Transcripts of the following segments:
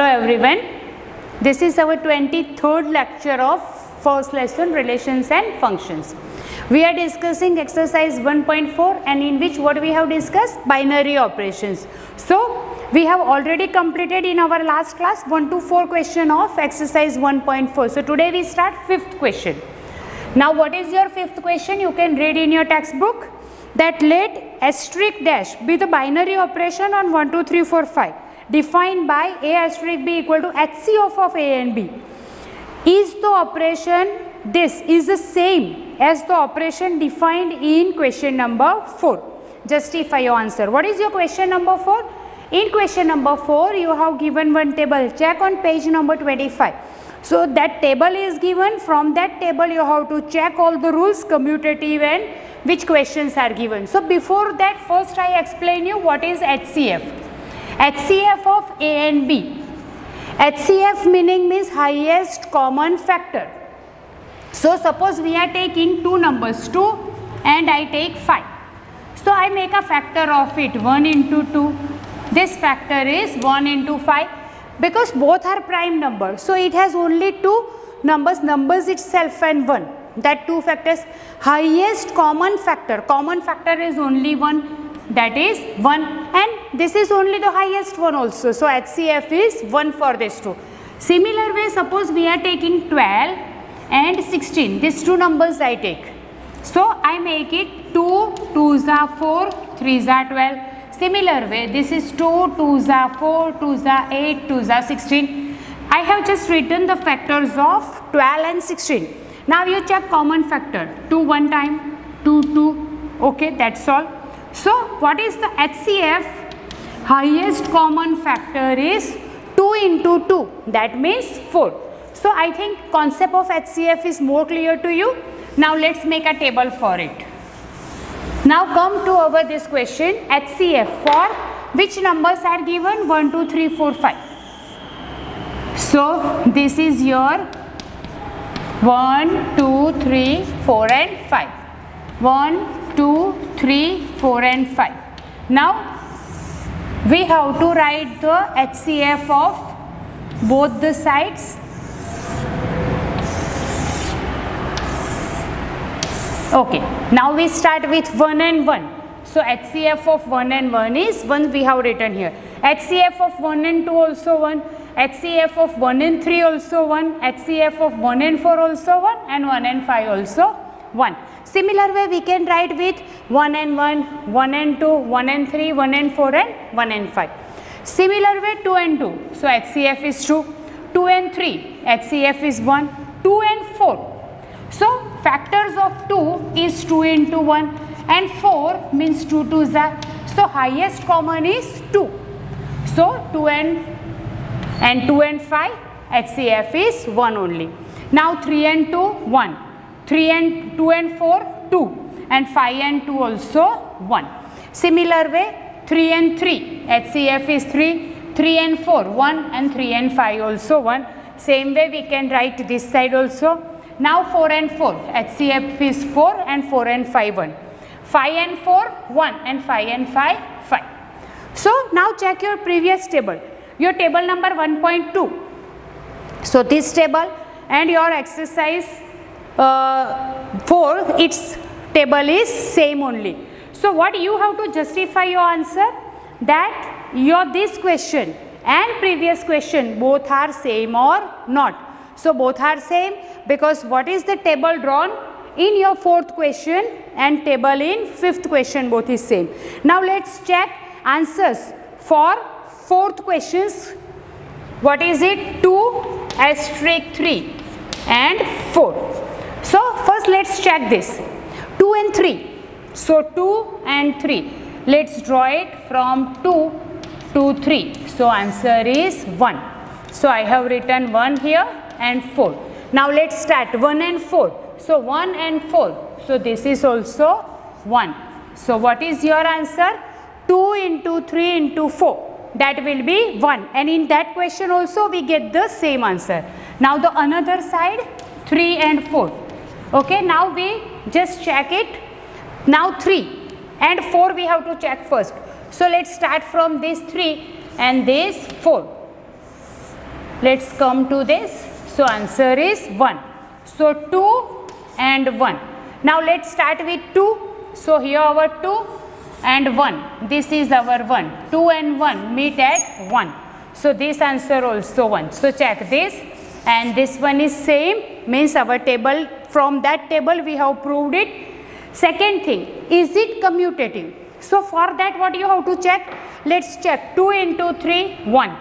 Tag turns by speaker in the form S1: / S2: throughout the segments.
S1: Hello everyone, this is our 23rd lecture of first lesson relations and functions. We are discussing exercise 1.4 and in which what we have discussed binary operations. So we have already completed in our last class 1 to 4 question of exercise 1.4. So today we start 5th question. Now what is your 5th question? You can read in your textbook that let asterisk dash be the binary operation on 1, 2, 3, 4, 5 defined by a asterisk b equal to HCF of a and b. Is the operation this is the same as the operation defined in question number 4? Justify your answer. What is your question number 4? In question number 4 you have given one table. Check on page number 25. So that table is given. From that table you have to check all the rules, commutative and which questions are given. So before that first I explain you what is HCF. HCF of A and B. HCF meaning means highest common factor. So suppose we are taking two numbers 2 and I take 5. So I make a factor of it 1 into 2. This factor is 1 into 5 because both are prime numbers. So it has only two numbers itself and 1. That two factors. Highest common factor is only 1. That is 1 and this is only the highest one also. So HCF is 1 for this two. Similar way suppose we are taking 12 and 16. These two numbers I take. So I make it 2, 2s are 4, 3s are 12. Similar way this is 2, 2s are 4, 2s are 8, 2s are 16. I have just written the factors of 12 and 16. Now you check common factor. 2 one time, 2, 2. Okay, that's all. So what is the HCF? Highest common factor is 2 into 2. That means 4. So I think concept of HCF is more clear to you. Now let's make a table for it. Now come to our this question HCF for which numbers are given 1, 2, 3, 4, 5. So this is your 1, 2, 3, 4 and 5. 1, 2, 3, 4 and 5. Now we have to write the HCF of both the sides. Okay, now we start with 1 and 1. So HCF of 1 and 1 is 1 we have written here. HCF of 1 and 2 also 1. HCF of 1 and 3 also 1. HCF of 1 and 4 also 1 and 1 and 5 also 1. Similar way we can write with 1 and 1, 1 and 2, 1 and 3, 1 and 4 and 1 and 5. Similar way 2 and 2. So HCF is 2. 2 and 3. HCF is 1. 2 and 4. So factors of 2 is 2 into 1 and 4 means 2 2s are. So highest common is 2. So 2 and 2 and 5 HCF is 1 only. Now 3 and 2 1. 3 and 2 and 4 2 and 5 and 2 also 1. Similar way 3 and 3 HCF is 3. 3 and 4 1 and 3 and 5 also 1. Same way we can write this side also. Now 4 and 4 HCF is 4 and 4 and 5 1. 5 and 4 1 and 5 and 5 5. So now check your previous table. Your table number 1.2. So this table and your exercise 4 its table is same only. So what you have to justify your answer that your this question and previous question both are same or not. So both are same because what is the table drawn in your 4th question and table in 5th question both is same. Now let's check answers for 4th questions. What is it? 2 asterisk 3 and 4. So first let's check this 2 and 3. So 2 and 3. Let's draw it from 2 to 3. So answer is 1. So I have written 1 here and 4. Now let's start 1 and 4. So 1 and 4. So this is also 1. So what is your answer? 2 into 3 into 4. That will be 1 and in that question also we get the same answer. Now the another side 3 and 4. Okay, now we just check it. Now 3 and 4 we have to check first. So let's start from this 3 and this 4. let's come to this. So answer is 1. So 2 and 1. Now let's start with 2. So here our 2 and 1. This is our 1. 2 and 1 meet at 1. So this answer also 1. So check this, and this one is same, means our table, from that table we have proved it. Second thing, is it commutative? So for that what you have to check? Let's check. 2 into 3, 1.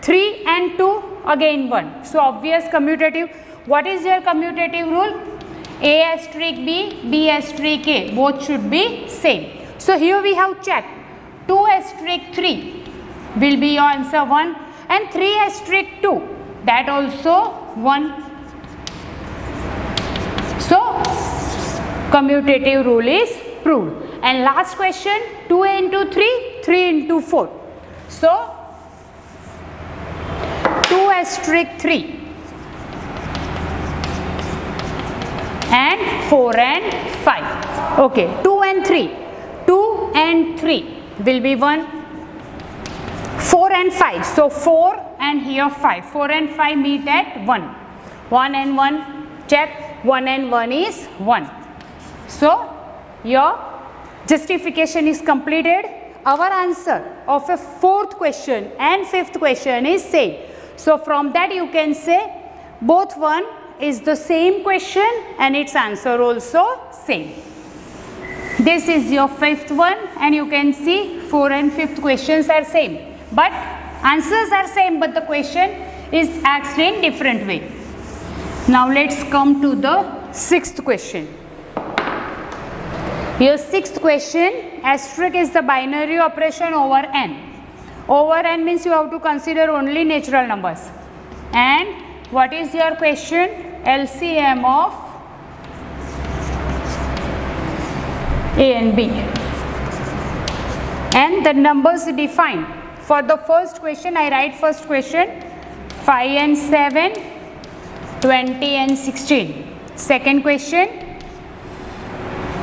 S1: 3 and 2, again 1. So obvious commutative. What is your commutative rule? A asterisk B, B asterisk A, both should be same. So here we have checked. 2 asterisk 3 will be your answer 1, and 3 asterisk 2, that also 1. So commutative rule is proved. And last question, 2 into 3, 3 into 4. So 2 asterisk 3 and 4 and 5. Okay, 2 and 3. 2 and 3 will be 1. 4 and 5. So 4 and here 5. 4 and 5 meet at 1. 1 and 1. Check. 1 and 1 is 1. So your justification is completed. Our answer of a fourth question and fifth question is same. So from that you can say both one is the same question and its answer also same. This is your fifth one, and you can see 4 and 5th questions are same, but answers are same, but the question is asked in different way. Now let's come to the 6th question. Your 6th question, asterisk is the binary operation over n. Over n means you have to consider only natural numbers. And what is your question? LCM of A and B. And the numbers defined. For the first question, I write first question 5 and 7, 20 and 16. Second question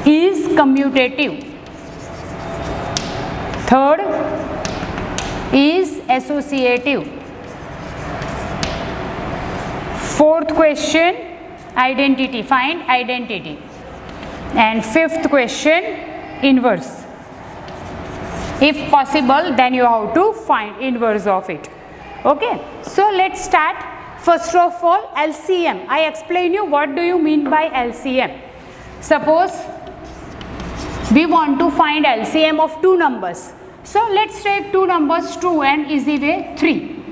S1: is commutative. Third is associative. Fourth question, identity, find identity. And fifth question, inverse. If possible, then you have to find inverse of it. Okay, so let's start. First of all, LCM. I explain you what do you mean by LCM. Suppose we want to find LCM of two numbers. So let's take two numbers, 2 and easy way 3.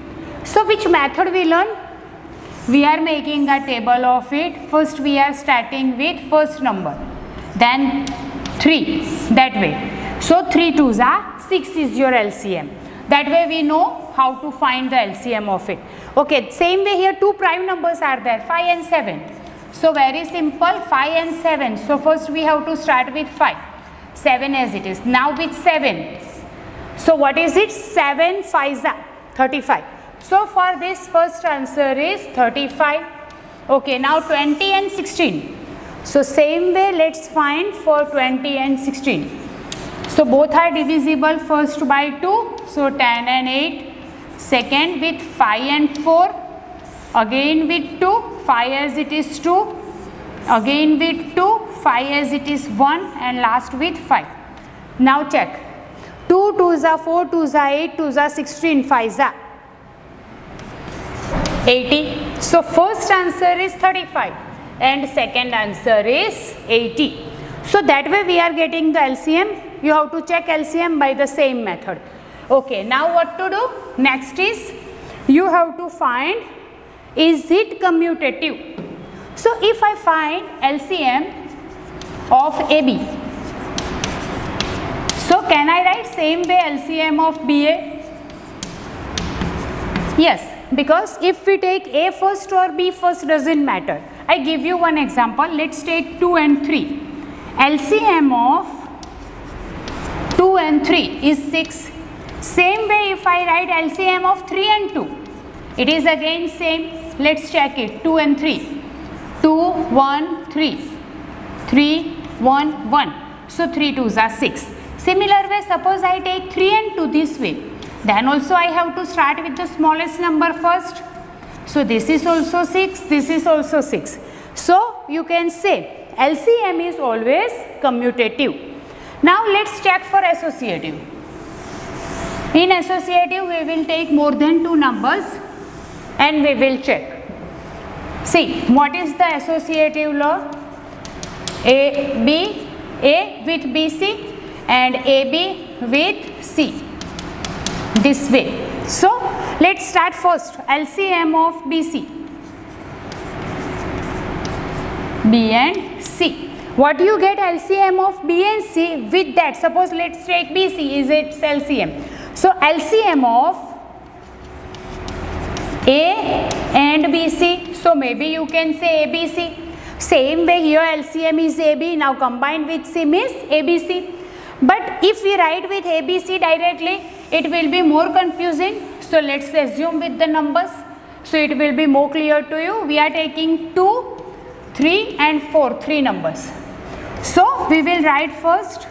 S1: So which method we learn? We are making a table of it. First we are starting with first number, then 3, that way. So 3 2s are 6 is your LCM. That way we know how to find the LCM of it. Okay, same way here two prime numbers are there, 5 and 7. So very simple, 5 and 7. So first we have to start with 5, 7 as it is. Now with 7. So what is it? 7 5s are 35. So for this first answer is 35. Okay, now 20 and 16. So same way let's find for 20 and 16. So both are divisible, first by 2. So 10 and 8. Second with 5 and 4. Again with 2. 5 as it is 2. Again with 2. 5 as it is 1. And last with 5. Now check. 2 2s are 4, 2s are 8, 2s are 16, 5s are 80. So first answer is 35 and second answer is 80. So that way we are getting the LCM. You have to check LCM by the same method. Okay, now what to do? Next is you have to find, is it commutative? So if I find LCM of AB, so can I write same way LCM of BA? Yes. Because if we take A first or B first doesn't matter. I give you one example. Let's take 2 and 3. LCM of 2 and 3 is 6. Same way if I write LCM of 3 and 2. It is again same. Let's check it. 2 and 3. 2, 1, 3. 3, 1, 1. So 3 2s are 6. Similar way, suppose I take 3 and 2 this way. Then also I have to start with the smallest number first. So this is also 6, this is also 6. So you can say LCM is always commutative. Now let's check for associative. In associative we will take more than 2 numbers and we will check. See, what is the associative law? A with BC and AB with C. This way. So let's start first. LCM of BC. B and C. What you get LCM of B and C with that? Suppose let's take BC is its LCM. So LCM of A and BC. So maybe you can say ABC. Same way here LCM is AB. Now combined with C means ABC. But if we write with ABC directly, it will be more confusing. So let's assume with the numbers. So it will be more clear to you. We are taking 2, 3 and 4, 3 numbers. So we will write first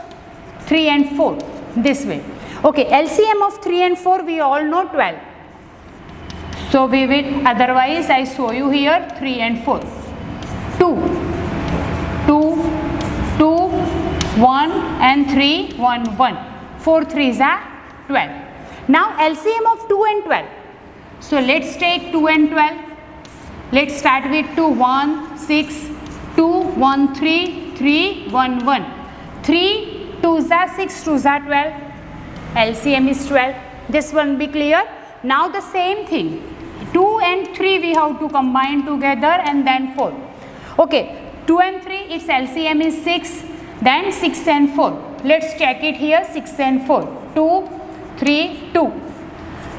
S1: 3 and 4 this way. Okay, LCM of 3 and 4 we all know 12. So we will, otherwise I show you here 3 and 4. 2, 1 and 3, 1, 1. 4 3s are 12. Now LCM of 2 and 12. So let's take 2 and 12. Let's start with 2, 1, 6, 2, 1, 3, 3, 1, 1. 3 2s are 6, 2s are 12. LCM is 12. This one be clear. Now the same thing. 2 and 3 we have to combine together and then 4. Okay, 2 and 3 its LCM is 6. Then 6 and 4. Let's check it here. 6 and 4. 2, 3, 2.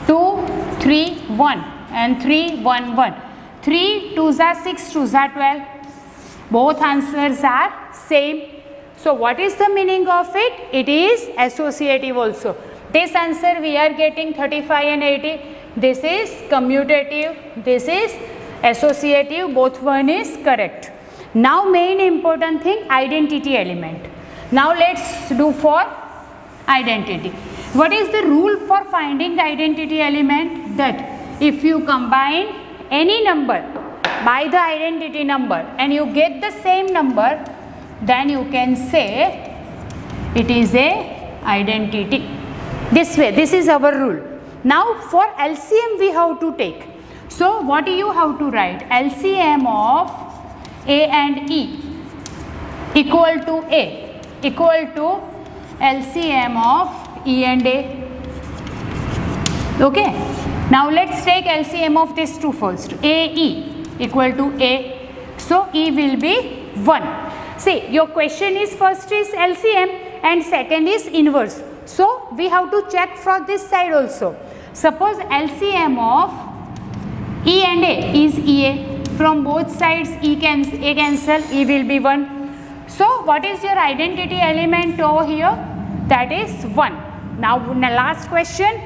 S1: 2, 3, 1 and 3, 1, 1. 3 2s are 6, 2s are 12. Both answers are same. So what is the meaning of it? It is associative also. This answer we are getting 35 and 80. This is commutative. This is associative. Both one is correct. Now main important thing, identity element. Now let's do for identity. What is the rule for finding identity element? That if you combine any number by the identity number and you get the same number, then you can say it is a identity. This way, this is our rule. Now for LCM we have to take. So what do you have to write? LCM of A and E equal to A equal to LCM of E and A. Okay. Now let's take LCM of these two first. AE equal to A. So E will be 1. See, your question is first is LCM and second is inverse. So we have to check from this side also. Suppose LCM of E and A is EA. From both sides A cancel, E will be 1. So what is your identity element over here? That is 1. Now in the last question,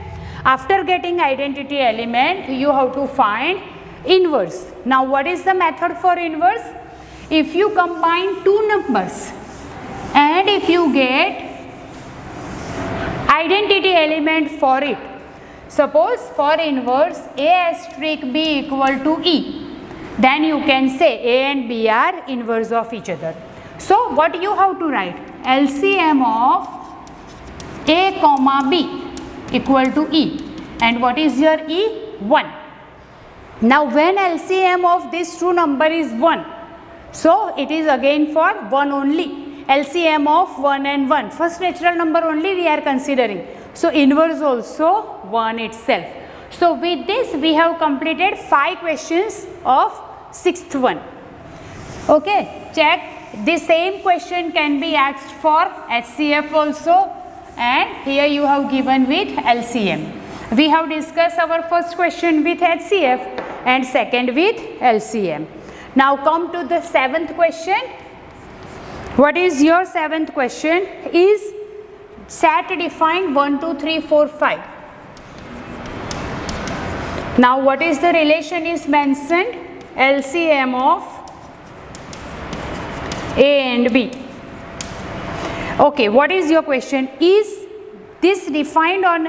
S1: after getting identity element, you have to find inverse. Now what is the method for inverse? If you combine two numbers and if you get identity element for it, suppose for inverse A asterisk B equal to E, then you can say A and B are inverse of each other. So what you have to write? LCM of A comma B equal to E. And what is your E? 1. Now when LCM of this two number is 1, so it is again for 1 only. LCM of 1 and 1. First natural number only we are considering. So inverse also 1 itself. So with this we have completed 5 questions of 6th one. Okay, check. The same question can be asked for HCF also, and here you have given with LCM. We have discussed our first question with HCF and second with LCM. Now come to the 7th question. What is your 7th question? Is set defined 1, 2, 3, 4, 5. Now what is the relation is mentioned? LCM of A and B. Okay, what is your question? Is this defined on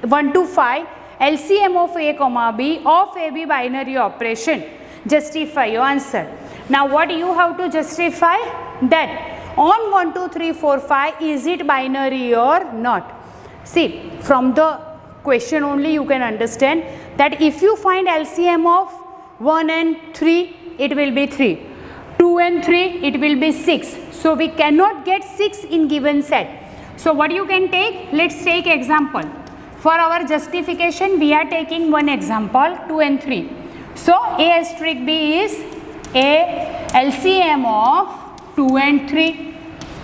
S1: 1 to 5 LCM of A comma B of AB binary operation. Justify your answer. Now what you have to justify? That on 1, 2, 3, 4, 5 is it binary or not? See, from the question only you can understand that if you find LCM of 1 and 3, it will be 3. 2 and 3, it will be 6. So we cannot get 6 in given set. So what you can take? Let's take example. For our justification, we are taking one example, 2 and 3. So A asterisk B is a LCM of 2 and 3.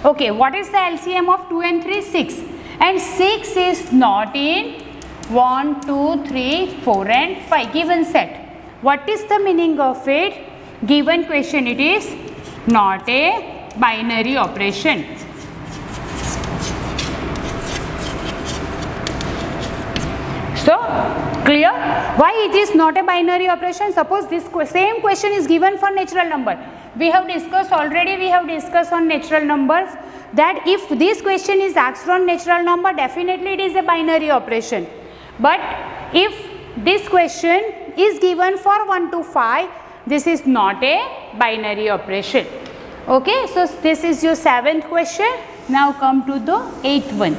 S1: Okay, what is the LCM of 2 and 3? 6. And 6 is not in 1, 2, 3, 4 and 5 given set. What is the meaning of it? Given question, it is not a binary operation. So clear? Why it is not a binary operation? Suppose this same question is given for natural number. We have discussed already, we have discussed on natural numbers that if this question is asked on natural number, definitely it is a binary operation. But if this question is given for 1 to 5, this is not a binary operation. Okay, so this is your 7th question. Now come to the 8th one.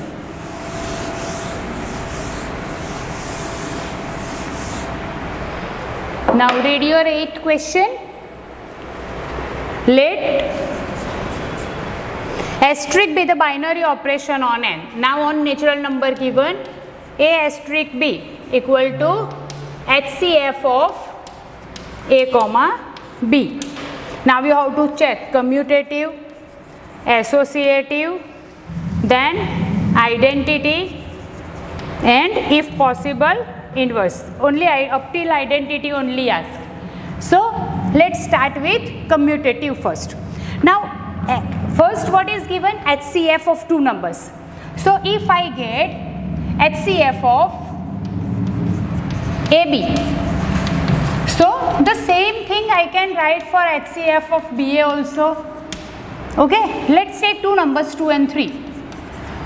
S1: Now read your 8th question. Let asterisk be the binary operation on n. Now on natural number given, A asterisk B equal to HCF of A comma B. Now you have to check commutative, associative, then identity, and if possible inverse. Only up till identity only ask. So let's start with commutative first. Now first what is given? HCF of two numbers. So if I get HCF of AB, so the same thing I can write for HCF of BA also. Okay, let's take two numbers 2 and 3.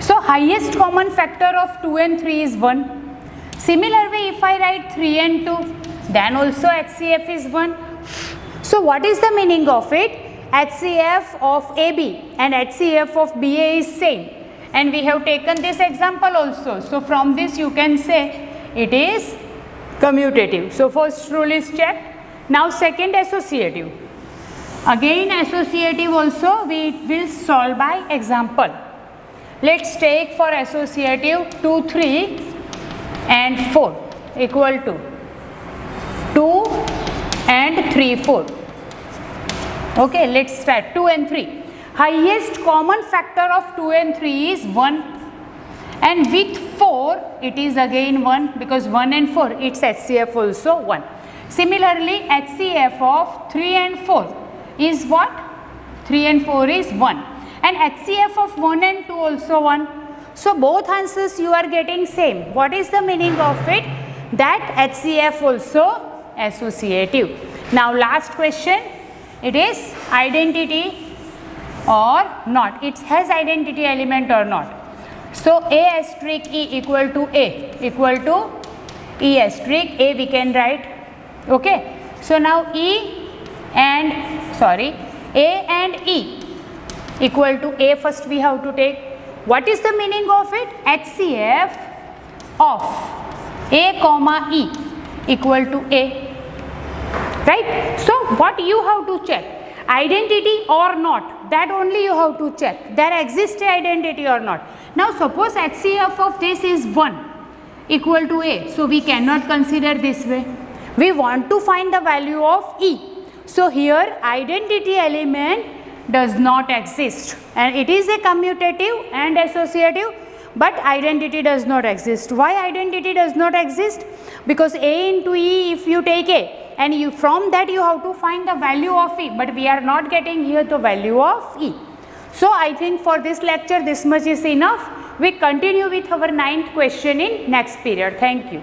S1: So highest common factor of 2 and 3 is 1. Similarly, if I write 3 and 2, then also HCF is 1. So what is the meaning of it? HCF of AB and HCF of BA is same. And we have taken this example also. So from this you can say it is commutative. So first rule is checked. Now second, associative. Again associative also we will solve by example. Let's take for associative 2, 3 and 4 equal to 2 and 3, 4. Okay, let's start 2 and 3. Highest common factor of 2 and 3 is 1. And with 4 it is again 1 because 1 and 4 its HCF also 1. Similarly HCF of 3 and 4 is what? 3 and 4 is 1. And HCF of 1 and 2 also 1. So both answers you are getting same. What is the meaning of it? That HCF also associative. Now last question, it is identity or not. It has identity element or not. So A asterisk E equal to A equal to E asterisk A we can write. Okay. So now A and E equal to A first we have to take. What is the meaning of it? HCF of A comma E equal to A. Right? So what you have to check? Identity or not, that only you have to check. There exists identity or not. Now suppose HCF of this is 1 equal to A. So we cannot consider this way. We want to find the value of E. So here identity element does not exist. And it is a commutative and associative, but identity does not exist. Why identity does not exist? Because A into E, if you take A, and you from that you have to find the value of E, but we are not getting here the value of E. So I think for this lecture this much is enough. We continue with our 9th question in next period. Thank you.